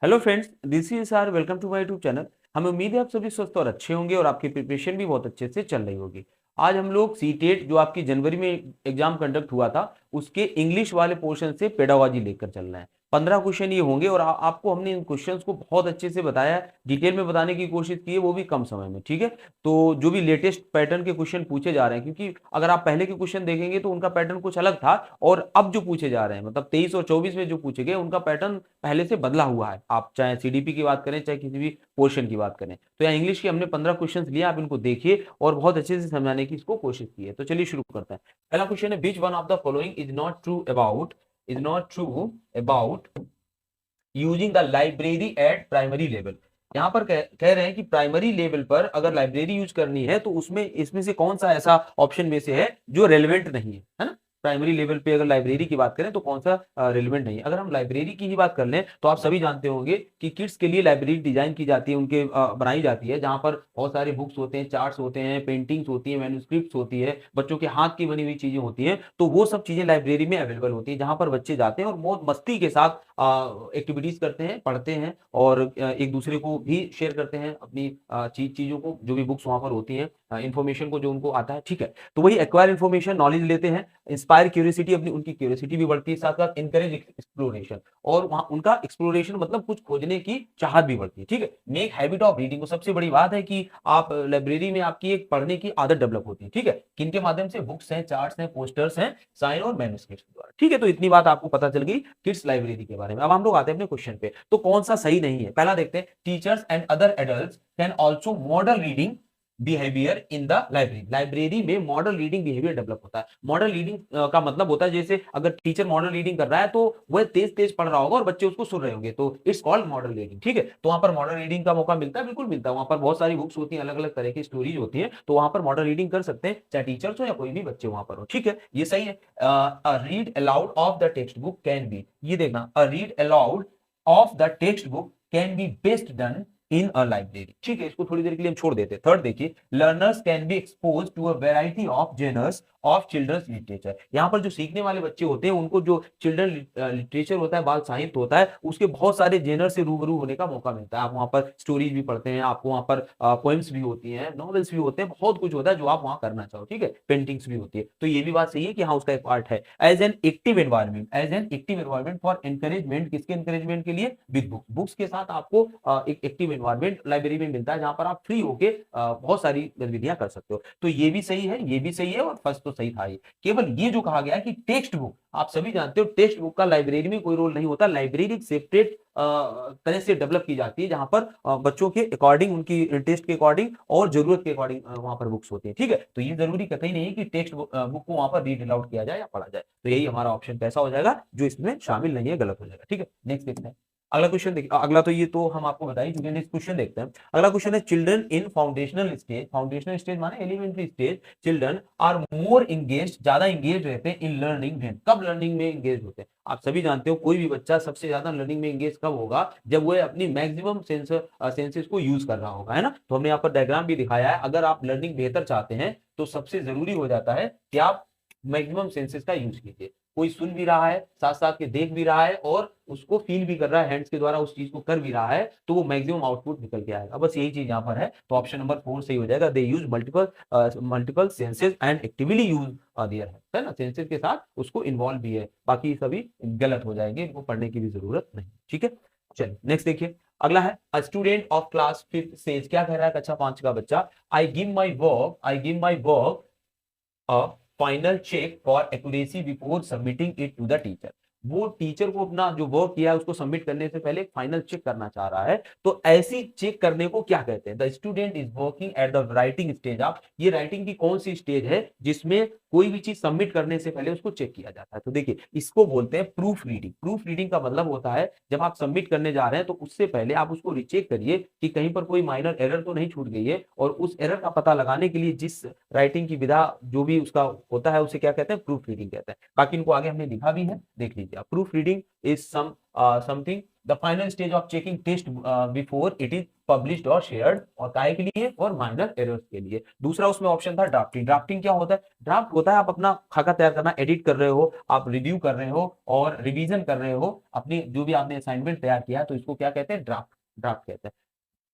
Hello friends, this is R welcome to my YouTube channel. हमें उम्मीद है आप सभी स्वस्थ और अच्छे होंगे और आपकी प्रिपरेशन भी बहुत अच्छे से चल रही होगी। आज हम लोग सीटेट जो आपकी जनवरी में एग्जाम कंडक्ट हुआ था उसके इंग्लिश वाले पोर्शन से पेडागोजी लेकर चल रहे हैं। 15 क्वेश्चन ये होंगे और आपको हमने इन क्वेश्चंस को बहुत अच्छे से बताया है, डिटेल में बताने की कोशिश की है, वो भी कम समय में। ठीक है, तो जो भी लेटेस्ट पैटर्न के क्वेश्चन पूछे जा रहे हैं, क्योंकि अगर आप पहले के क्वेश्चन देखेंगे तो उनका पैटर्न कुछ अलग था और अब जो पूछे जा रहे हैं मतलब 23 और 24 में जो पूछे गए उनका पैटर्न पहले से बदला हुआ है। आप चाहे सीडीपी की बात करें चाहे किसी भी पोर्शन की बात करें, तो यहाँ इंग्लिश की हमने 15 क्वेश्चन लिए, आप इनको देखिए और बहुत अच्छे से समझाने की इसको कोशिश की है। तो चलिए शुरू करते हैं। पहला क्वेश्चन है, which one of the following is not true about using the library at primary level. यहाँ पर कह रहे हैं कि प्राइमरी लेवल पर अगर लाइब्रेरी यूज करनी है तो उसमें इसमें से कौन सा ऐसा ऑप्शन में से है जो रेलिवेंट नहीं है ना। प्राइमरी लेवल पे अगर लाइब्रेरी की बात करें तो कौन सा रिलेवेंट नहीं है। अगर हम लाइब्रेरी की ही बात कर लें तो आप सभी जानते होंगे कि किड्स के लिए लाइब्रेरी डिजाइन की जाती है, उनके बनाई जाती है, जहां पर बहुत सारे बुक्स होते हैं, चार्ट्स होते हैं, पेंटिंग्स होती है, मैन्युस्क्रिप्ट्स होती है, बच्चों के हाथ की बनी हुई चीजें होती हैं। तो वो सब चीजें लाइब्रेरी में अवेलेबल होती है, जहां पर बच्चे जाते हैं और बहुत मस्ती के साथ एक्टिविटीज करते हैं, पढ़ते हैं और एक दूसरे को भी शेयर करते हैं अपनी चीजों को, जो भी बुक्स वहां पर होती हैं, इन्फॉर्मेशन को जो उनको आता है। ठीक है, तो वही एक्वायर इन्फॉर्मेशन, नॉलेज लेते हैं, इंस्पायर क्यूरियोसिटी, अपनी उनकी क्यूरियोसिटी भी बढ़ती है, साथ साथ इनकरेज एक्सप्लोरेशन, और वहां उनका एक्सप्लोरेशन मतलब कुछ खोजने की चाहत भी बढ़ती है। ठीक है, मेक हैबिट ऑफ रीडिंग, सबसे बड़ी बात है कि आप लाइब्रेरी में आपकी एक पढ़ने की आदत डेवलप होती है। ठीक है, किनके माध्यम से? बुक्स हैं, चार्ट्स हैं, पोस्टर्स हैं, साइन और मैन्युस्क्रिप्ट्स द्वारा। ठीक है, तो इतनी बात आपको पता चल गई किड्स लाइब्रेरी के बारे में। अब हम लोग आते हैं अपने क्वेश्चन पे, तो कौन सा सही नहीं है। पहला देखते हैं, teachers and other adults can also model reading behaviour in the library. Library में मॉडल रीडिंग बिहेवियर डेवलप होता है। मॉडल रीडिंग का मतलब होता है, जैसे अगर टीचर मॉडल रीडिंग कर रहा है तो वह तेज तेज पढ़ रहा होगा और बच्चे उसको सुन रहे होंगे, तो इट्स कॉल्ड मॉडल रीडिंग। ठीक है, तो वहां पर मॉडल रीडिंग का मौका मिलता है, बिल्कुल मिलता है। वहां पर बहुत सारी बुक्स होती हैं, अलग अलग तरह की स्टोरीज होती हैं, तो वहां पर मॉडल रीडिंग कर सकते हैं, चाहे टीचर्स हो या कोई भी बच्चे वहां पर हो। ठीक है, ये सही है। Read aloud of the text book can be, ये देखना, read aloud of the text book can be best done in a library. ठीक है, इसको थोड़ी देर के लिए हम छोड़ देते हैं। थर्ड देखिए, learners can be expose to a variety of genres of children's literature. यहाँ पर जो सीखने वाले बच्चे होते हैं उनको जो चिल्ड्रन लिटरेचर होता है, बाल साहित्य होता है, उसके बहुत सारे जेनर से रूबरू होने का मौका मिलता है। आप वहां पर स्टोरीज भी पढ़ते हैं, आपको वहां पर पोएम्स भी होती हैं, नॉवेल्स भी होते हैं, बहुत कुछ होता है जो आप वहां करना चाहो। ठीक है, पेंटिंग्स भी होती है, तो ये भी बात सही है कि हाँ उसका एक पार्ट है। As an active environment for encouragement, किसके एनकरेजमेंट के लिए? विद बुक्स, बुक्स के साथ आपको एक एक्टिव एनवायरमेंट लाइब्रेरी में मिलता है, जहां पर आप फ्री होके बहुत सारी गतिविधियां कर सकते हो। तो ये भी सही है, ये भी सही है, और फर्स्ट तो सही था ही। केवल ये जो कहा गया है कि टेक्स्ट बुक, आप सभी जानते हो टेक्स्ट बुक का लाइब्रेरी में कोई रोल नहीं होता। लाइब्रेरी एक सेपरेट तरह से डेवलप की जाती है, जहां पर बच्चों के अकॉर्डिंग, उनकी टेस्ट के अकॉर्डिंग और जरूरत के अकॉर्डिंग वहां पर बुक्स होती है। ठीक है, तो ये जरूरी कतई नहीं है कि टेक्स्ट बुक को वहां पर रीड अलाउड किया जाए या पढ़ा जाए। तो यही हमारा ऑप्शन कैसा हो जाएगा, जो इसमें शामिल नहीं है, गलत हो जाएगा। ठीक है, नेक्स्ट देखते हैं। अगला क्वेश्चन देखिए, अगला तो ये तो हम आपको बताई चुके हैं। नेक्स्ट क्वेश्चन देखते हैं। अगला क्वेश्चन है, children in foundational stage, foundational stage माने elementary stage, children are more engage, ज्यादा इंगेज रहते हैं इन लर्निंग। कब लर्निंग में इंगेज होते हैं? आप सभी जानते हो कोई भी बच्चा सबसे ज्यादा लर्निंग में इंगेज कब होगा? जब वो अपनी मैक्सिमम सेंसेस को यूज कर रहा होगा, है ना। तो हमने यहाँ पर डायग्राम भी दिखाया है। अगर आप लर्निंग बेहतर चाहते हैं तो सबसे जरूरी हो जाता है कि आप मैक्सिमम सेंसेस का यूज कीजिए। कोई सुन भी रहा है, साथ साथ के देख भी रहा है और उसको फील भी कर रहा है, हैंड्स के द्वारा उस चीज को कर भी रहा है, तो वो मैक्सिमम आउटपुट निकल के आएगा। बस यही चीज यहाँ पर है, तो ऑप्शन नंबर 4 सही हो जाएगा। They use multiple senses and actively use their है ना, सेंसेस के साथ उसको इन्वॉल्व भी है। बाकी सभी गलत हो जाएंगे, इनको पढ़ने की भी जरूरत नहीं। ठीक है, चलिए नेक्स्ट देखिए। अगला है, a student of class 5th says, क्या कह रहा है? कक्षा 5 का बच्चा, I give my work a final check for accuracy before submitting it to the teacher. वो टीचर को अपना जो वर्क किया है उसको सबमिट करने से पहले फाइनल चेक करना चाह रहा है, तो ऐसी चेक करने को क्या कहते हैं? The student is working at the writing stage. आप ये राइटिंग की कौन सी स्टेज है जिसमें कोई भी चीज सबमिट करने से पहले उसको चेक किया जाता है? तो देखिए, इसको बोलते हैं प्रूफ रीडिंग। प्रूफ रीडिंग का मतलब होता है जब आप सबमिट करने जा रहे हैं तो उससे पहले आप उसको रिचेक करिए कि कहीं पर कोई माइनर एरर तो नहीं छूट गई है, और उस एरर का पता लगाने के लिए जिस राइटिंग की विधा जो भी उसका होता है उसे क्या कहते हैं? प्रूफ रीडिंग कहते हैं। बाकी इनको आगे हमने लिखा भी है, देख लीजिए। किया। Proof reading is something the final stage of checking test before it is published और शेयर्ड, और काहे के लिए, और माइनर एरर्स के लिए। दूसरा उसमें ऑप्शन था ड्राफ्टिंग। ड्राफ्टिंग क्या होता है? ड्राफ्ट होता है आप अपना खाका तैयार करना, एडिट कर रहे हो, आप रिव्यू कर रहे हो और रिवीजन कर रहे हो अपनी जो भी आपने असाइनमेंट तैयार किया है, तो इसको क्या कहते हैं? ड्राफ्ट, ड्राफ्ट कहते हैं।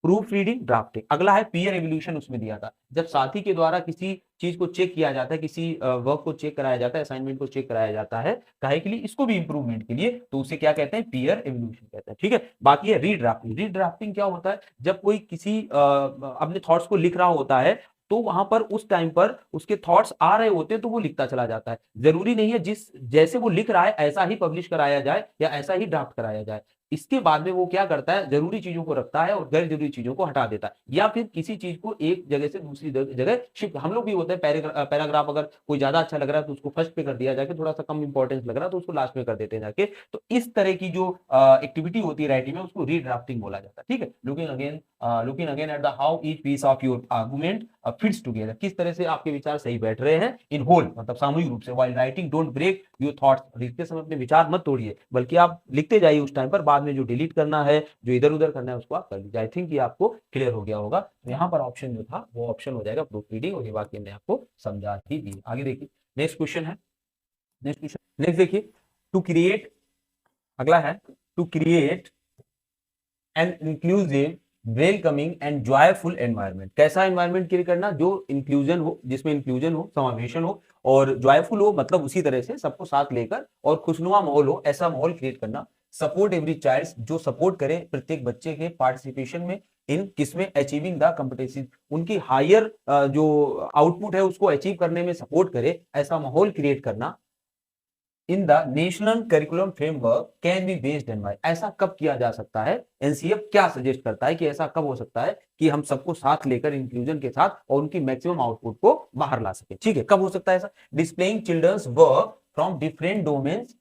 Proof reading, drafting. अगला है पीयर एवोल्यूशन, उसमें दिया था जब साथी के द्वारा किसी चीज को चेक किया जाता है, किसी वर्क को चेक कराया जाता है, असाइनमेंट को चेक कराया जाता है, काहे के लिए? इसको भी इंप्रूवमेंट के लिए, तो उसे क्या कहते हैं? पीयर एवोल्यूशन कहते हैं। ठीक है, बाकी है रीड्राफ्टिंग। रीड्राफ्टिंग क्या होता है? जब कोई किसी अपने थॉट्स को लिख रहा होता है, तो वहां पर उस टाइम पर उसके थॉट्स आ रहे होते हैं, तो वो लिखता चला जाता है। जरूरी नहीं है जिस जैसे वो लिख रहा है ऐसा ही पब्लिश कराया जाए या ऐसा ही ड्राफ्ट कराया जाए। इसके बाद में वो क्या करता है? जरूरी चीजों को रखता है और गैर जरूरी चीजों को हटा देता है, या फिर किसी चीज को एक जगह से दूसरी जगह शिफ्ट। हम लोग भी होते हैं, पैराग्राफ अगर कोई ज्यादा अच्छा लग रहा है तो उसको फर्स्ट पे कर दिया जाके, थोड़ा सा कम इंपॉर्टेंस लग रहा है तो उसको लास्ट में कर देते हैं जाके। तो इस तरह की जो एक्टिविटी होती है राइटिंग में, उसको रीड्राफ्टिंग बोला जाता है। ठीक है, looking again at the how each piece of your argument fits together, किस तरह से आपके विचार सही बैठ रहे हैं इन होल, मतलब सामूहिक रूप से। While writing don't break your thoughts, लिखते समय अपने विचार मत तोड़िए, बल्कि आप लिखते जाइए उस टाइम पर, बाद में जो डिलीट करना है, जो इधर उधर करना है, उसको आप कर लीजिए। आई थिंक ये आपको क्लियर हो गया होगा। तो यहाँ पर ऑप्शन जो था वो ऑप्शन हो जाएगा प्रूफ रीडिंग, और ये बाकी हमने आपको समझा ही दी। आगे देखिए, नेक्स्ट क्वेश्चन है, नेक्स्ट देखिए, टू क्रिएट, अगला है to create an inclusive welcoming and joyful environment. कैसा एनवायरनमेंट क्रिएट करना? जो इंक्लूजन हो, जिसमें इंक्लूजन हो, समावेशन हो, और जॉयफुल हो, मतलब उसी तरह से सबको साथ लेकर, और खुशनुमा माहौल हो, ऐसा माहौल क्रिएट करना। सपोर्ट एवरी चाइल्ड, जो सपोर्ट करे प्रत्येक बच्चे के पार्टिसिपेशन में, इन किसमें? अचीविंग द कॉम्पिटिशन, उनकी हायर जो आउटपुट है उसको अचीव करने में सपोर्ट करे, ऐसा माहौल क्रिएट करना। In the national curriculum framework can be based and by, ऐसा कब किया जा सकता है? एनसीएफ क्या सजेस्ट करता है कि ऐसा कब हो सकता है कि हम सबको साथ लेकर इंक्लूजन के साथ और उनकी मैक्सिमम आउटपुट को बाहर ला सके। ठीक है, कब हो सकता है ऐसा? Displaying children's work from different domains,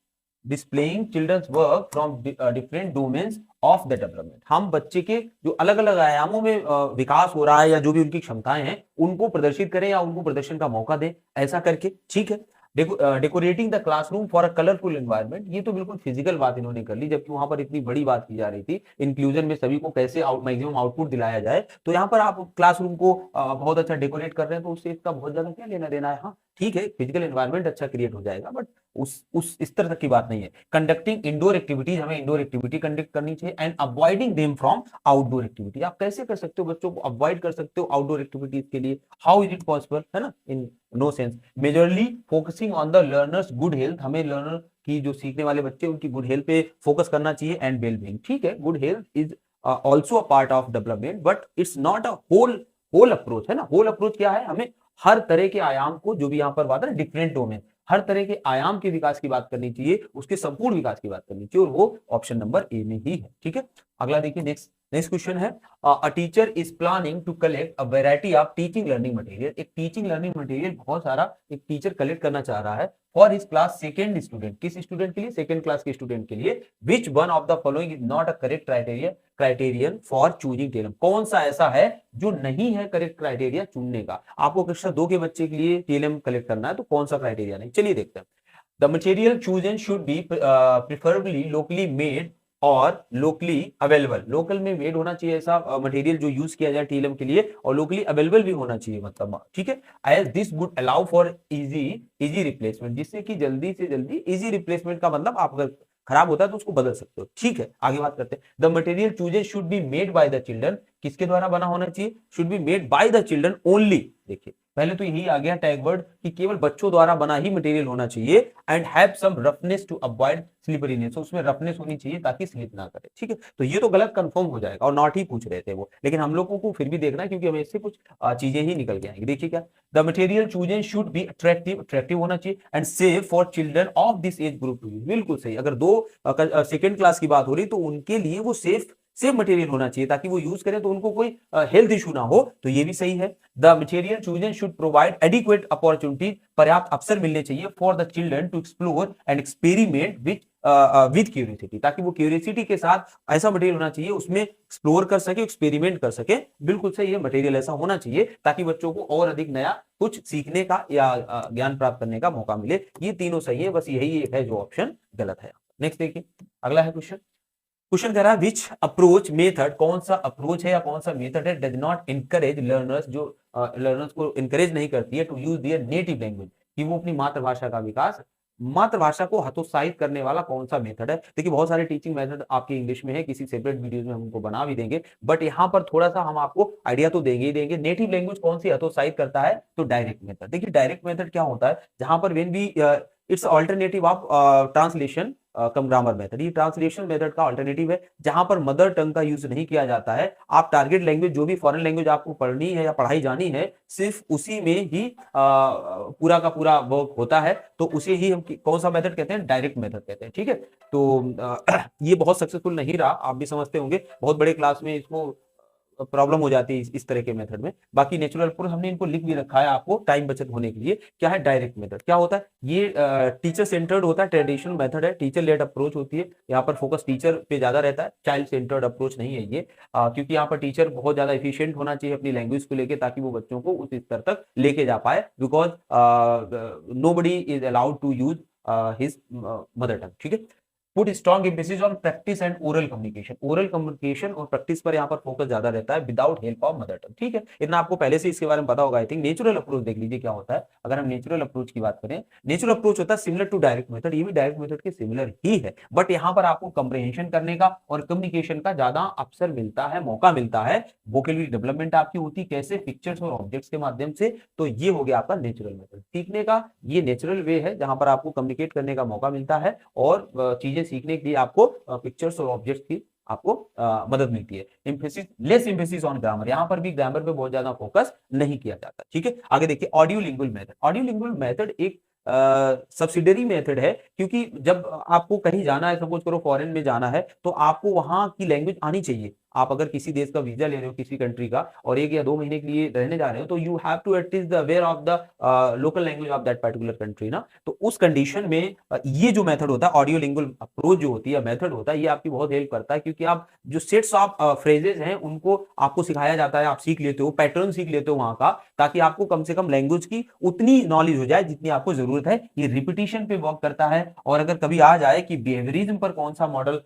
displaying children's work from different domains of the development, हम बच्चे के जो अलग अलग आयामों में विकास हो रहा है, या जो भी उनकी क्षमताएं हैं, उनको प्रदर्शित करें या उनको प्रदर्शन का मौका दें, ऐसा करके। ठीक है, decorating the classroom for a colourful environment, ये तो बिल्कुल फिजिकल बात इन्होंने कर ली, जबकि वहां पर इतनी बड़ी बात की जा रही थी इंक्लूजन में सभी को कैसे मैक्सिमम आउटपुट दिलाया जाए। तो यहाँ पर आप क्लासरूम को बहुत अच्छा डेकोरेट कर रहे हैं, तो उससे इसका बहुत ज्यादा क्या लेना देना है? हाँ ठीक है, फिजिकल एनवायरनमेंट अच्छा क्रिएट हो जाएगा, बट उस इस तरह की बात नहीं है। कंडक्टिंग इंडोर एक्टिविटीज, हमें इंडोर एक्टिविटी कंडक्ट करनी चाहिए, and avoiding them from outdoor activity. आप कैसे कर सकते हो? बच्चों को अवॉइड कर सकते हो आउटडोर एक्टिविटीज के लिए, हाउ इज इट पॉसिबल, है ना? In no sense. Majorly focusing on the learners good health, हमें लर्नर की जो सीखने वाले बच्चे उनकी गुड हेल्थ पे फोकस करना चाहिए, एंड वेल बीइंग। ठीक है, good health is also a part of development, but it's not a whole approach, है ना? होल अप्रोच क्या है? हमें हर तरह के आयाम को, जो भी यहाँ पर बात है डिफरेंट डोमेन, हर तरह के आयाम के विकास की बात करनी चाहिए, उसके संपूर्ण विकास की बात करनी चाहिए, और वो ऑप्शन नंबर ए में ही है। ठीक है, अगला देखिए, नेक्स्ट क्वेश्चन है, a teacher is planning to collect a variety of teaching learning material. एक टीचिंग लर्निंग मटेरियल बहुत सारा एक टीचर कलेक्ट करना चाह रहा है for his class second student, किस स्टूडेंट के लिए? सेकंड क्लास के स्टूडेंट के लिए। Which one of the following is not a correct criterion for choosing TLM, कौन सा ऐसा है जो नहीं है करेक्ट क्राइटेरिया चुनने का? आपको कक्षा 2 के बच्चे के लिए टीएलएम कलेक्ट करना है, तो कौन सा क्राइटेरिया नहीं? चलिए देखते हैं। The material chosen should B preferably locally made और लोकली अवेलेबल, लोकल में मेड होना चाहिए ऐसा मटेरियल जो यूज किया जाए टीएलएम के लिए, और लोकली अवेलेबल भी होना चाहिए, मतलब। ठीक है, as this would allow for easy replacement, जिससे कि जल्दी से जल्दी इजी रिप्लेसमेंट का मतलब, आप अगर खराब होता है तो उसको बदल सकते हो। ठीक है, आगे बात करते हैं। The material chooses should be made by the children, किसके द्वारा बना होना चाहिए? Should be made by the children only. देखिए, पहले तो यही आ गया टैग वर्ड कि केवल बच्चों द्वारा बना ही मटेरियल होना चाहिए, and have some roughness to avoid slipperiness, उसमें रफनेस होनी चाहिए ताकि स्लिप ना करे। ठीक है, तो ये तो गलत कंफर्म हो जाएगा, और नॉट ही पूछ रहे थे वो, लेकिन हम लोगों को फिर भी देखना है, क्योंकि हमें इससे कुछ चीजें ही निकल के आएंगी। देखिए क्या, the material chosen should be attractive होना चाहिए, and safe for children of this age group to use. बिल्कुल सही, अगर दो सेकेंड क्लास की बात हो रही तो उनके लिए वो सेफ मटेरियल होना चाहिए, ताकि वो यूज करें तो उनको कोई हेल्थ इशू ना हो, तो ये भी सही है। The material chosen should provide adequate opportunity, पर्याप्त अवसर मिलने चाहिए for the children to explore and experiment with curiosity, ताकि वो क्यूरियोसिटी के साथ ऐसा मटेरियल होना चाहिए उसमें एक्सप्लोर कर सके, एक्सपेरिमेंट कर सके। बिल्कुल सही है, मटेरियल ऐसा होना चाहिए ताकि बच्चों को और अधिक नया कुछ सीखने का या ज्ञान प्राप्त करने का मौका मिले। ये तीनों सही है, बस यही एक है जो ऑप्शन गलत है। नेक्स्ट देखिए, अगला है क्वेश्चन। क्वेश्चन कह रहा है विच अप्रोच मेथड, कौन सा अप्रोच है या कौन सा मेथड है डज नॉट इनकरेज लर्नर्स, जो लर्नर्स को इनकरेज नहीं करती है to use their native language, कि वो अपनी मातृभाषा का विकास, मातृभाषा को हतोत्साहित करने वाला कौन सा मेथड है। देखिए बहुत सारे टीचिंग मेथड आपके इंग्लिश में है, किसी सेपरेट वीडियोस में हम उनको बना भी देंगे, बट यहाँ पर थोड़ा सा हम आपको आइडिया तो देंगे ही देंगे। नेटिव लैंग्वेज कौन सी हतोत्साहित करता है, तो डायरेक्ट मेथड। देखिए डायरेक्ट मेथड क्या होता है, जहां पर when we it's alternative of translation cum grammar method, ये ट्रांसलेशन मेथड का अल्टरनेटिव है, जहां पर मदर टंग का यूज नहीं किया जाता है। आप टारगेट लैंग्वेज, जो भी फॉरेन लैंग्वेज आपको पढ़नी है या पढ़ाई जानी है, सिर्फ उसी में ही पूरा का पूरा वर्क होता है, तो उसे ही हम कौन सा मेथड कहते हैं, डायरेक्ट मेथड कहते हैं। ठीक है, तो ये बहुत सक्सेसफुल नहीं रहा, आप भी समझते होंगे, बहुत बड़े क्लास में इसको प्रॉब्लम हो जाती है इस तरह के मेथड में। बाकी नेचुरल अप्रोच हमने इनको लिख भी रखा है आपको टाइम बचत होने के लिए। क्या है डायरेक्ट मेथड, क्या होता है, ये टीचर सेंटर्ड होता है, ट्रेडिशनल मेथड है, टीचर लेड अप्रोच होती है, यहाँ पर फोकस टीचर पे ज्यादा रहता है, चाइल्ड सेंटर्ड अप्रोच नहीं है ये, क्योंकि यहाँ पर टीचर बहुत ज्यादा एफिशिएंट होना चाहिए अपनी लैंग्वेज को लेकर, ताकि वो बच्चों को उस स्तर तक लेके जा पाए, because nobody is allowed to use his mother tongue. ठीक है, put strong emphasis on practice and oral communication, oral communication और प्रैक्टिस पर यहाँ पर फोकस ज्यादा रहता है, without help of mother tongue. ठीक है, इतना आपको पहले से इसके बारे में पता होगा आई थिंक। नेचुरल अप्रोच देख लीजिए क्या होता है। अगर हम नेचुरल अप्रोच की बात करें, नेचुरल अप्रोच होता है सिमिलर टू डायरेक्ट मेथड, ये भी डायरेक्ट मेथड के सिमिलर ही है, बट यहाँ पर आपको कंप्रहेंशन करने का और कम्युनिकेशन का ज्यादा अवसर मिलता है, मौका मिलता है, वोकैबुलरी डेवलपमेंट आपकी होती है कैसे, पिक्चर्स और ऑब्जेक्ट्स के माध्यम से। तो ये हो गया आपका नेचुरल मेथड सीखने का, ये नेचुरल वे है जहां पर आपको कम्युनिकेट करने का मौका मिलता है और चीजें सीखने के लिए आपको पिक्चर्स और ऑब्जेक्ट्स की आपको मदद मिलती है। Emphasis, less emphasis on grammar, यहां पर भी ग्रामर पे बहुत ज्यादा फोकस नहीं किया जाता। ठीक है, आगे देखिए audio lingual method. Audio lingual method एक सब्सिडरी मेथड है, क्योंकि जब आपको कहीं जाना है, सपोज करो फॉरेन में जाना है, तो आपको वहां की लैंग्वेज आनी चाहिए। आप अगर किसी देश का वीजा ले रहे हो, किसी कंट्री का, और 1 या 2 महीने के लिए रहने जा रहे हो, तो you have to at least the aware of the local language of that particular country ना। तो उस कंडीशन में ये जो मेथड होता है, ऑडियो लिंगुअल अप्रोच जो होती है, मेथड होता है, ये आपकी बहुत हेल्प करता है, क्योंकि आप जो सेट्स ऑफ फ्रेजेस हैं उनको आपको सिखाया जाता है, आप सीख लेते हो, पैटर्न सीख लेते हो वहां का, ताकि आपको कम से कम लैंग्वेज की उतनी नॉलेज हो जाए जितनी आपको जरूरत है। ये रिपीटिशन पे वर्क करता है, और अगर कभी आ जाए कि बिहेवियरिज्म पर कौन सा मॉडल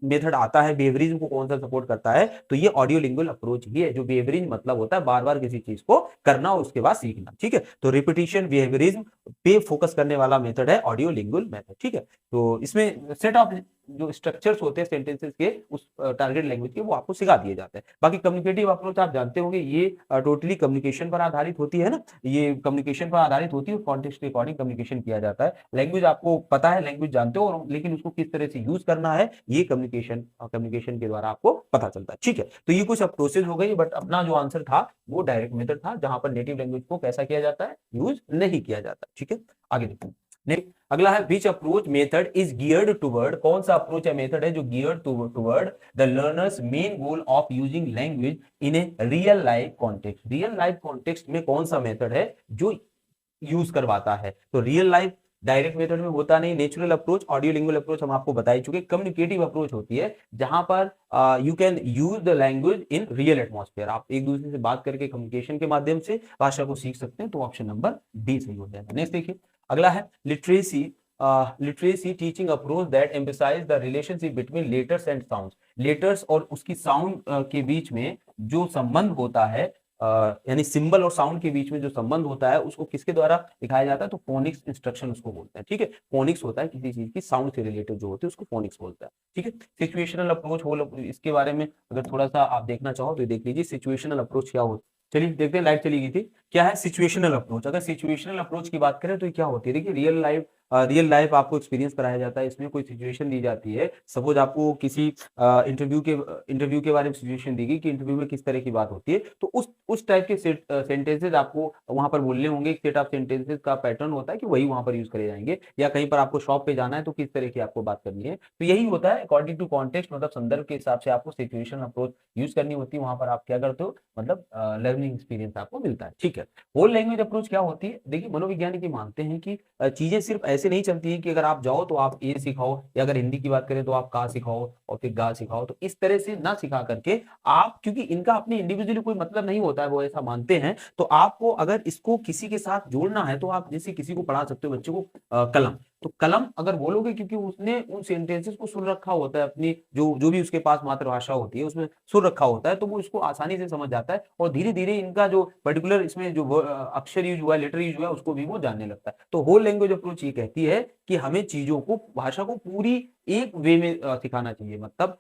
मेथड आता है, बिहेवियरिज्म को कौन सा सपोर्ट करता है, तो ये ऑडियो लिंगुअल अप्रोच ही है। जो बिहेवियरिज्म मतलब होता है बार बार किसी चीज को करना और उसके बाद सीखना। ठीक है, तो रिपीटिशन बिहेवियरिज्म पे फोकस करने वाला मेथड है ऑडियो लिंगुअल मेथड। ठीक है, तो इसमें सेट ऑफ जो स्ट्रक्चर्स होते हैं सेंटेंसेस के उस टारगेट लैंग्वेज के, वो आपको सिखा दिए जाते हैं। बाकी कम्युनिकेटिव अप्रोच आप जानते होंगे, ये टोटली कम्युनिकेशन पर आधारित होती है ना, ये कम्युनिकेशन पर आधारित होती है, कॉन्टेक्स्ट के अकॉर्डिंग कम्युनिकेशन किया जाता है। लैंग्वेज आपको पता है, लैंग्वेज जानते हो, और लेकिन उसको किस तरह से यूज करना है, ये कम्युनिकेशन के द्वारा आपको पता चलता है। ठीक है, तो ये कुछ प्रोसेस हो गई, बट अपना जो आंसर था वो डायरेक्ट मेथड था, जहां पर नेटिव लैंग्वेज को कैसा किया जाता है, यूज नहीं किया जाता। ठीक है, आगे देखो नेक्स्ट, अगला है which approach method is geared toward, कौन सा अप्रोच या मेथड है जो geared toward the learner's main goal of using language in a real life context. Real life context में कौन सा मेथड है जो यूज करवाता है, तो रियल लाइफ डायरेक्ट मेथड में होता नहीं। Natural approach, audio lingual approach हम आपको बता ही चुके। कम्युनिकेटिव अप्रोच होती है जहां पर you can use the language in real atmosphere, आप एक दूसरे से बात करके कम्युनिकेशन के माध्यम से भाषा को सीख सकते हैं। तो ऑप्शन नंबर डी सही हो जाएगा। नेक्स्ट देखिए, अगला है literacy, literacy teaching approach that emphasise the relationship between letters and sounds. Letters और उसकी साउंड के बीच में जो संबंध होता है, यानी सिंबल और साउंड के बीच में जो संबंध होता है, उसको किसके द्वारा दिखाया जाता है, तो फोनिक्स इंस्ट्रक्शन उसको बोलते हैं। ठीक है, फोनिक्स होता है किसी चीज की साउंड से रिलेटेड जो होती है, उसको फोनिक्स बोलता है। ठीक है, सिचुएशनल अप्रोच हो, इसके बारे में अगर थोड़ा सा आप देखना चाहो तो देख लीजिए सिचुएशनल अप्रोच क्या होता है। चलिए देखते हैं, लाइट चली गई थी। क्या है सिचुएशनल अप्रोच, अगर सिचुएशनल अप्रोच की बात करें तो क्या होती है, देखिए रियल लाइफ आपको एक्सपीरियंस कराया जाता है। इसमें कोई सिचुएशन दी जाती है, सपोज आपको किसी इंटरव्यू के बारे में सिचुएशन दी गई कि इंटरव्यू में किस तरह की बात होती है, तो उस टाइप के सेंटेंसेस आपको वहां पर बोलने होंगे। एक सेट ऑफ सेंटेंसेस का पैटर्न होता है कि वही वहां पर यूज करे जाएंगे, या कहीं पर आपको शॉप पे जाना है तो किस तरह की आपको बात करनी है, तो यही होता है अकॉर्डिंग टू कॉन्टेक्स्ट, मतलब संदर्भ के हिसाब से आपको सिचुएशन अप्रोच यूज करनी होती है। वहां पर आप क्या करते हो, मतलब लर्निंग एक्सपीरियंस आपको मिलता है। ठीक है, होल लैंग्वेज अप्रोच क्या होती है, देखिए मनोवैज्ञानिक मानते हैं कि चीजें सिर्फ ऐसे नहीं चलती है कि अगर आप जाओ तो आप ए सिखाओ, या अगर हिंदी की बात करें तो आप का सिखाओ और फिर गा सिखाओ, तो इस तरह से ना सिखा करके आप, क्योंकि इनका अपने इंडिविजुअली कोई मतलब नहीं होता है, वो ऐसा मानते हैं, तो आपको अगर इसको किसी के साथ जोड़ना है तो आप जैसे किसी को पढ़ा सकते हो, बच्चे को कलम, तो कलम अगर बोलोगे क्योंकि उसने उन सेंटेंसेस को सुन रखा होता है, अपनी जो जो भी उसके पास मातृभाषा होती है उसमें सुन रखा होता है, तो वो इसको आसानी से समझ जाता है और धीरे धीरे इनका जो पर्टिकुलर इसमें जो अक्षर यूज हुआ है, लेटर यूज हुआ है, उसको भी वो जानने लगता है। तो होल लैंग्वेज अप्रोच ये कहती है कि हमें चीजों को, भाषा को पूरी एक वे में सिखाना चाहिए। मतलब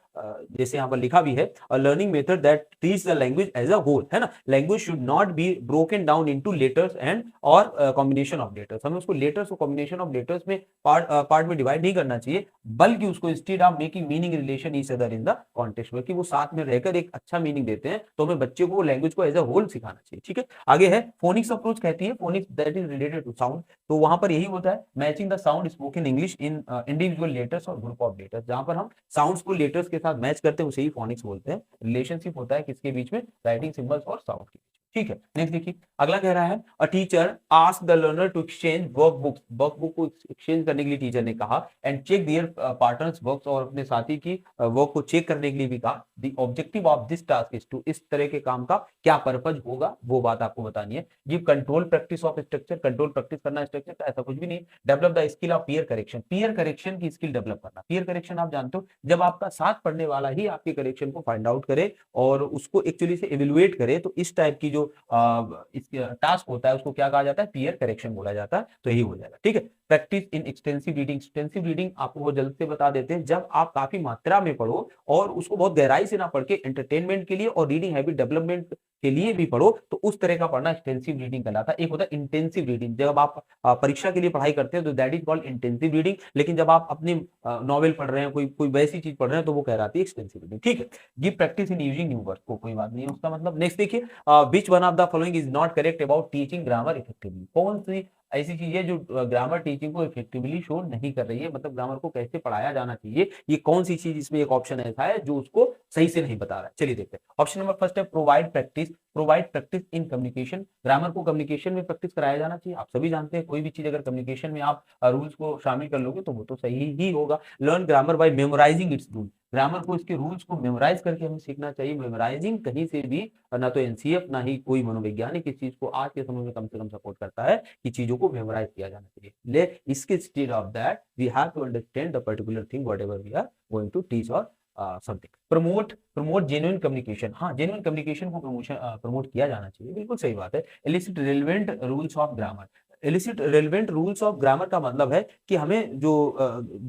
जैसे यहाँ पर लिखा भी है, a learning method that treats the language as a whole, है ना। Language should not be broken down into letters and और कॉम्बिनेशन ऑफ लेटर्स। हमें उसको लेटर्स और कॉम्बिनेशन ऑफ लेटर्स में पार्ट में डिवाइड नहीं करना चाहिए, बल्कि उसको instead of making meaning relation each other in the context, बल्कि वो साथ में रहकर एक अच्छा मीनिंग देते हैं। तो हमें बच्चे को लैंग्वेज को एज अ होल सिखाना चाहिए, ठीक है। आगे है फोनिक्स अप्रोच, कहती है phonics that is related to sound. तो वहां पर यही होता है, matching the sound spoken English in individual letters और ग्रुप ऑफ लेटर्स। जहां पर हम साउंड्स को लेटर्स के साथ मैच करते हैं उसे ही फोनिक्स बोलते हैं। रिलेशनशिप होता है किसके बीच में, राइटिंग सिंबल्स और साउंड के बीच, ठीक है। नेक्स्ट देखिए, अगला कह रहा है, a teacher ask the learner to exchange work books. Work book को एक्सचेंज करने के लिए टीचर ने कहा, and check their partners works, और अपने साथी की वर्क को चेक करने के लिए भी कहा। The objective of this task is to, इस तरह के काम का क्या पर्पज होगा वो बात आपको बतानी है। Give control practice of structure, control practice करना स्ट्रक्चर का, ऐसा कुछ भी नहीं। Develop the skill of peer correction, peer correction की स्किल डेवलप करना। पीयर करेक्शन आप जानते हो, जब आपका साथ पढ़ने वाला ही आपके करेक्शन को फाइंड आउट करे और उसको एक्चुअली से इवेलुएट करे, तो इस टाइप की जो टास्क होता है उसको क्या कहा जाता है, पीयर करेक्शन बोला जाता है। तो यही हो जाएगा, ठीक है। Practice in extensive reading, extensive reading आपको वो जल्द से बता देते हैं, जब आप काफी मात्रा में पढ़ो और उसको बहुत गहराई से ना पढ़ के एंटरटेनमेंट के लिए और रीडिंग हैबिट डेवलपमेंट के लिए भी पढ़ो, तो उस तरह का पढ़ना एक्सटेंसिव रीडिंग कहलाता है। एक होता है इंटेंसिव रीडिंग, जब आप परीक्षा के लिए पढ़ाई करते हैं तो that is called intensive reading, लेकिन जब आप अपने नॉवेल पढ़ रहे हैं, कोई कोई वैसी चीज पढ़ रहे हैं, तो वो कहलाती है एक्सटेंसिव रीडिंग, ठीक है। Give practice in using new word, को कोई बात नहीं है उसका मतलब। नेक्स्ट देखिए, विच one of the following is not correct about teaching grammar effectively. कौन सी ऐसी चीज है जो ग्रामर टीचिंग को इफेक्टिवली शो नहीं कर रही है, मतलब ग्रामर को कैसे पढ़ाया जाना चाहिए, ये कौन सी चीज, इसमें एक ऑप्शन ऐसा है जो उसको सही से नहीं बता रहा है। चलिए देखते हैं। ऑप्शन नंबर फर्स्ट है provide practice, provide practice in communication. Grammar को कम्युनिकेशन में प्रैक्टिस कराया जाना चाहिए। आप सभी जानते हैं कोई भी चीज अगर कम्युनिकेशन में आप रूल्स को शामिल कर लोगे तो वो तो सही ही होगा। Learn grammar by memorising its rule, grammar को इसके रूल्स को मेमोराइज करके हमें सीखना चाहिए। मेमोराइजिंग कहीं से भी, ना तो एनसीएफ ना ही कोई मनोवैज्ञानिक इस चीज को आज के समय में कम से कम सपोर्ट करता है कि चीजों को मेमोराइज किया जाना चाहिए। ले इसके stage of that we have to understand the particular thing whatever we are going to teach और समथिंग। प्रमोट जेन्युइन कम्युनिकेशन, हाँ जेन्युइन कम्युनिकेशन को प्रमोट किया जाना चाहिए, बिल्कुल सही बात है। Elicit relevant rules of grammar, elicit relevant rules of grammar का मतलब है कि हमें जो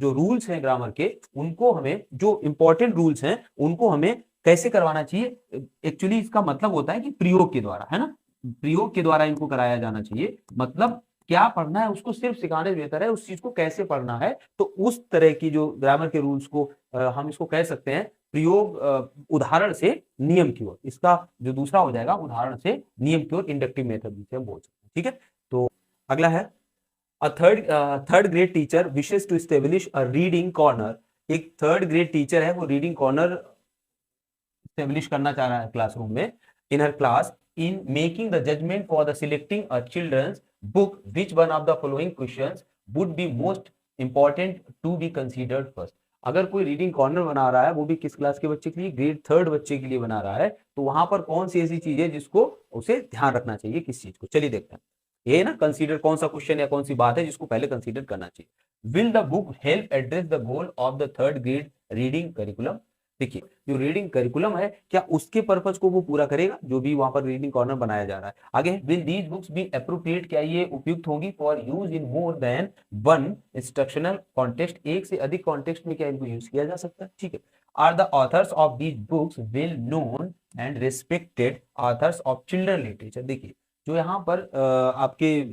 रूल्स हैं ग्रामर के, उनको हमें, जो इंपॉर्टेंट रूल्स हैं उनको हमें कैसे करवाना चाहिए। एक्चुअली इसका मतलब होता है कि प्रयोग के द्वारा, है ना, प्रयोग के द्वारा इनको कराया जाना चाहिए। मतलब क्या पढ़ना है उसको सिर्फ सिखाने से बेहतर है उस चीज को कैसे पढ़ना है। तो उस तरह की जो ग्रामर के रूल्स को हम इसको कह सकते हैं प्रयोग, उदाहरण से नियम की ओर। इसका जो दूसरा हो जाएगा उदाहरण से नियम की ओर, इंडक्टिव मेथड जिसे हम बोल सकते हैं, ठीक है। तो अगला है, a third grade teacher wishes to establish a reading corner. एक थर्ड ग्रेड टीचर है, वो रीडिंग कॉर्नर एस्टेब्लिश करना चाह रहा है क्लासरूम में, in her class, in making the judgement for the selecting a children's book, which one of the following questions would be most important to be considered first. अगर कोई reading corner बना रहा है, वो भी किस क्लास के बच्चे के लिए, ग्रेड थर्ड बच्चे के लिए बना रहा है, तो वहां पर कौन सी ऐसी चीज है जिसको उसे ध्यान रखना चाहिए, किस चीज को, चलिए देखते हैं। ये ना कंसीडर, कौन सा क्वेश्चन या कौन सी बात है जिसको पहले कंसीडर करना चाहिए। Will the book help address the goal of the third grade reading curriculum. देखिए, जो रीडिंग करिकुलम है, क्या उसके पर्पज को वो पूरा करेगा, जो भी वहां पर रीडिंग कॉर्नर बनाया जा रहा है। आगे, will these books be appropriate, क्या ये उपयुक्त होंगी for use in more than one instructional context, एक से अधिक कॉन्टेक्स्ट में क्या इनको यूज किया जा सकता है, ठीक है। Are the authors of these books well known and respected authors of children literature. देखिए, जो यहाँ पर आपके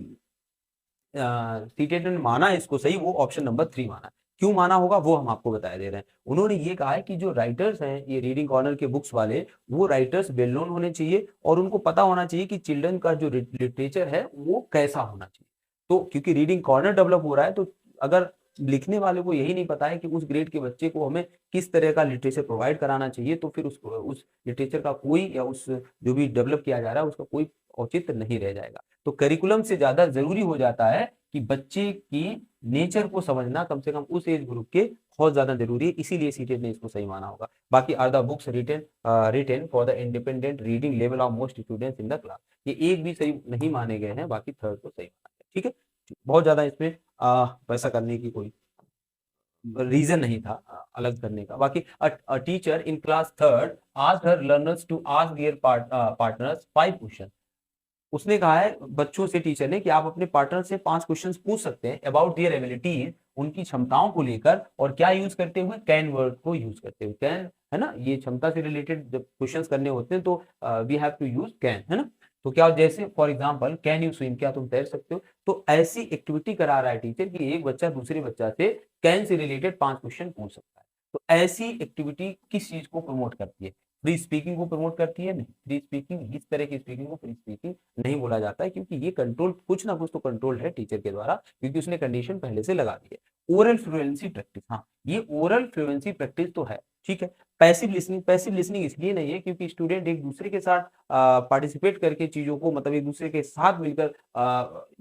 सीटेट ने माना है इसको सही, वो ऑप्शन नंबर 3 माना है। क्यों माना होगा वो हम आपको बता दे रहे हैं। उन्होंने ये कहा है कि जो राइटर्स हैं ये रीडिंग कॉर्नर के बुक्स वाले, वो राइटर्स वेल नोन होने चाहिए और उनको पता होना चाहिए कि चिल्ड्रन का जो लिटरेचर है वो कैसा होना चाहिए। तो क्योंकि रीडिंग कॉर्नर डेवलप हो रहा है, तो अगर लिखने वाले को यही नहीं पता है कि उस ग्रेड के बच्चे को हमें किस तरह का लिटरेचर प्रोवाइड कराना चाहिए, तो फिर उस लिटरेचर का कोई, या उस जो भी डेवलप किया जा रहा है उसका कोई औचित्य नहीं रह जाएगा। तो करिकुलम से ज्यादा जरूरी हो जाता है कि बच्चे की नेचर को समझना कम से कम उस एज ग्रुप के बहुत ज्यादा जरूरी है, इसीलिए सीटेट ने इसको सही माना होगा। बाकी are the books written for the independent reading level of most students in the class, ये एक भी सही नहीं माने गए हैं, बाकी थर्ड को सही माना गया, ठीक है। बहुत ज्यादा इसमें वैसा करने की कोई रीजन नहीं था अलग करने का। बाकी teacher in class third asked her learners to ask their partners 5 question. उसने कहा है बच्चों से, टीचर ने, कि आप अपने पार्टनर से 5 क्वेश्चंस पूछ सकते हैं अबाउट देयर एबिलिटीज, उनकी क्षमताओं को लेकर, और क्या यूज करते हुए, कैन वर्ड को यूज करते हुए। कैन है ना, ये क्षमता से रिलेटेड जब क्वेश्चंस करने होते हैं तो we have to use can, है ना। तो क्या, जैसे for example can you swim, क्या तुम तैर सकते हो। तो ऐसी एक्टिविटी करा रहा है टीचर कि एक बच्चा दूसरे बच्चा से कैन से रिलेटेड 5 क्वेश्चन पूछ सकता है। तो ऐसी एक्टिविटी किस चीज को प्रमोट करती है? फ्री स्पीकिंग को प्रमोट करती है। नहीं, फ्री स्पीकिंग, इस तरह की स्पीकिंग को फ्री स्पीकिंग नहीं बोला जाता है, क्योंकि ये कंट्रोल, कुछ ना कुछ तो कंट्रोल है टीचर के द्वारा, क्योंकि उसने कंडीशन पहले से लगा दी है। ओरल फ्लुएंसी प्रैक्टिस, हाँ, ये ओरल फ्लुएंसी प्रैक्टिस तो है, ठीक है। पैसिव लिसनिंग, पैसिव लिसनिंग इसलिए नहीं है क्योंकि स्टूडेंट एक दूसरे के साथ पार्टिसिपेट करके चीजों को, मतलब एक दूसरे के साथ मिलकर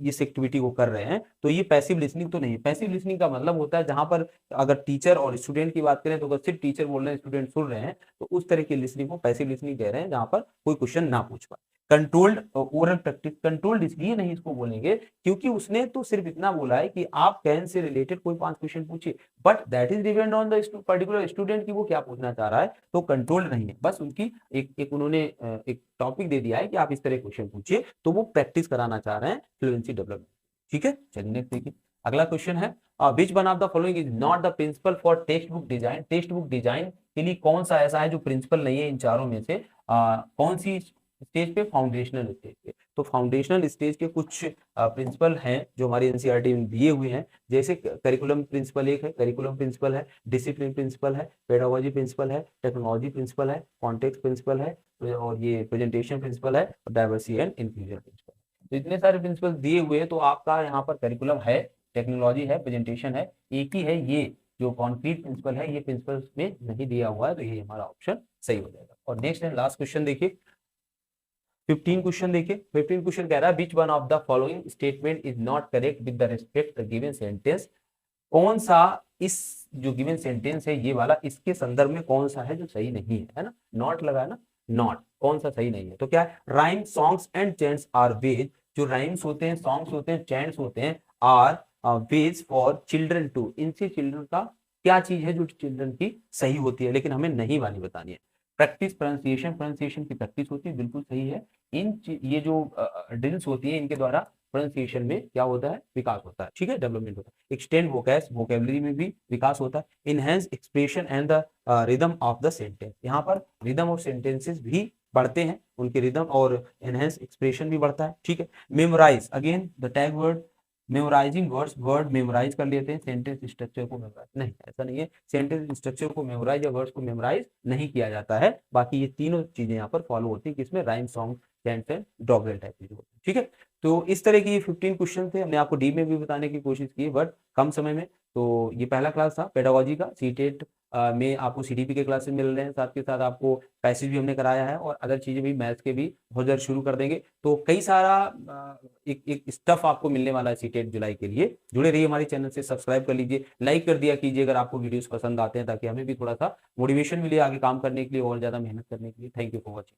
इस एक्टिविटी को कर रहे हैं, तो ये पैसिव लिसनिंग तो नहीं है। पैसिव लिसनिंग का मतलब होता है जहां पर अगर टीचर और स्टूडेंट की बात करें तो अगर सिर्फ टीचर बोल रहे हैं, स्टूडेंट सुन रहे हैं, तो उस तरह की लिसनिंग को पैसिव लिसनिंग कह रहे हैं, जहां पर कोई क्वेश्चन ना पूछ पाए। कंट्रोल्ड ओरल प्रैक्टिस, कंट्रोल्ड इसलिए नहीं इसको बोलेंगे क्योंकि उसने तो सिर्फ इतना बोला है कि आप कैन से रिलेटेड कोई 5 क्वेश्चन पूछिए, but that is depend on the particular student की वो क्या पूछना चाह रहा है। तो कंट्रोल्ड नहीं है, बस उनकी एक उन्होंने एक टॉपिक दे दिया है कि आप इस तरह क्वेश्चन पूछिए, तो वो प्रैक्टिस कराना चाह रहे हैं फ्लुएंसी डेवलपमेंट। ठीक है, चलिए नेक्स्ट देखिए। अगला क्वेश्चन है which one of the following is not the principle for text book design. Text book design के लिए कौन सा ऐसा है जो प्रिंसिपल नहीं है इन चारों में से? कौन सी स्टेज पे? फाउंडेशनल स्टेज पे। तो फाउंडेशनल स्टेज के कुछ प्रिंसिपल हैं जो हमारी एनसीईआरटी में दिए हुए हैं, जैसे करिकुलम प्रिंसिपल एक है, करिकुलम प्रिंसिपल है, डिसिप्लिन प्रिंसिपल है, पेडागोजी प्रिंसिपल है, टेक्नोलॉजी प्रिंसिपल है, कॉन्टेक्स्ट प्रिंसिपल है, और ये प्रेजेंटेशन प्रिंसिपल है, और डाइवर्सिटी एंड इंक्लूजन प्रिंसिपल। तो इतने सारे प्रिंसिपल दिए हुए हैं, तो आपका यहाँ पर करिकुलम है, टेक्नोलॉजी है, प्रेजेंटेशन है, एक ही है ये जो कॉन्क्रीट प्रिंसिपल है, ये प्रिंसिपल में नहीं दिया हुआ है, तो ये हमारा ऑप्शन सही हो जाएगा। और नेक्स्ट एंड लास्ट क्वेश्चन देखिए, 15 क्वेश्चन देखिए। 15 क्वेश्चन कह रहा है which one of the following statement is not correct with the respect the given sentence. कौन सा इस जो गिवन सेंटेंस है ये वाला, इसके संदर्भ में कौन सा है जो सही नहीं है ना, नॉट लगा है ना, नॉट, कौन सा सही नहीं है। तो क्या है, rhyme songs and chants are ways. जो राइम्स होते हैं, सॉन्ग्स होते हैं, चैंट्स होते हैं, are ways for children to. इनसे चिल्ड्रन का क्या चीज है जो चिल्ड्रन की सही होती है, लेकिन हमें नहीं वाली बतानी है। प्रैक्टिस प्रोनाउंसिएशन, प्रोनाउंसिएशन की प्रैक्टिस होती है, बिल्कुल सही है। ये जो ड्रिल्स होती है, इनके द्वारा प्रोनाउंसिएशन में क्या होता है, विकास होता है, ठीक है, डेवलपमेंट होता है। एक्सटेंड वोकैस, वोकेबलरी में भी विकास होता है। Enhance expression and the rhythm of the sentence, यहाँ पर रिदम ऑफ सेंटेंसेस भी बढ़ते हैं, उनके रिदम और एनहेंस एक्सप्रेशन भी बढ़ता है, ठीक है। Memorise, again the tag word, memorising words, word memorise कर लेते हैं, सेंटेंस स्ट्रक्चर को मेमोराइज नहीं, ऐसा नहीं है, सेंटेंस स्ट्रक्चर को मेमोराइज या वर्ड्स को मेमोराइज नहीं किया जाता है। बाकी ये तीनों चीजें यहाँ पर फॉलो होती है, किसमें, rhyme, song, chants and doggerel type चीजें होती है, ठीक है। तो इस तरह की 15 क्वेश्चन थे, हमने आपको डी में भी बताने की कोशिश की, बट कम समय में। तो ये पहला क्लास था पेडागोजी का, सीटेट में आपको सीडीपी के क्लासेस मिल रहे हैं, साथ के साथ आपको पैसेज भी हमने कराया है, और अदर चीजें भी, मैथ्स के भी बहुत जल्द शुरू कर देंगे। तो कई सारा एक स्टफ आपको मिलने वाला है सीटेट जुलाई के लिए। जुड़े रहिए हमारे चैनल से, सब्सक्राइब कर लीजिए, लाइक कर दिया कीजिए अगर आपको वीडियोस पसंद आते हैं, ताकि हमें भी थोड़ा सा मोटिवेशन मिले आगे काम करने के लिए और ज्यादा मेहनत करने के लिए। Thank you for watching.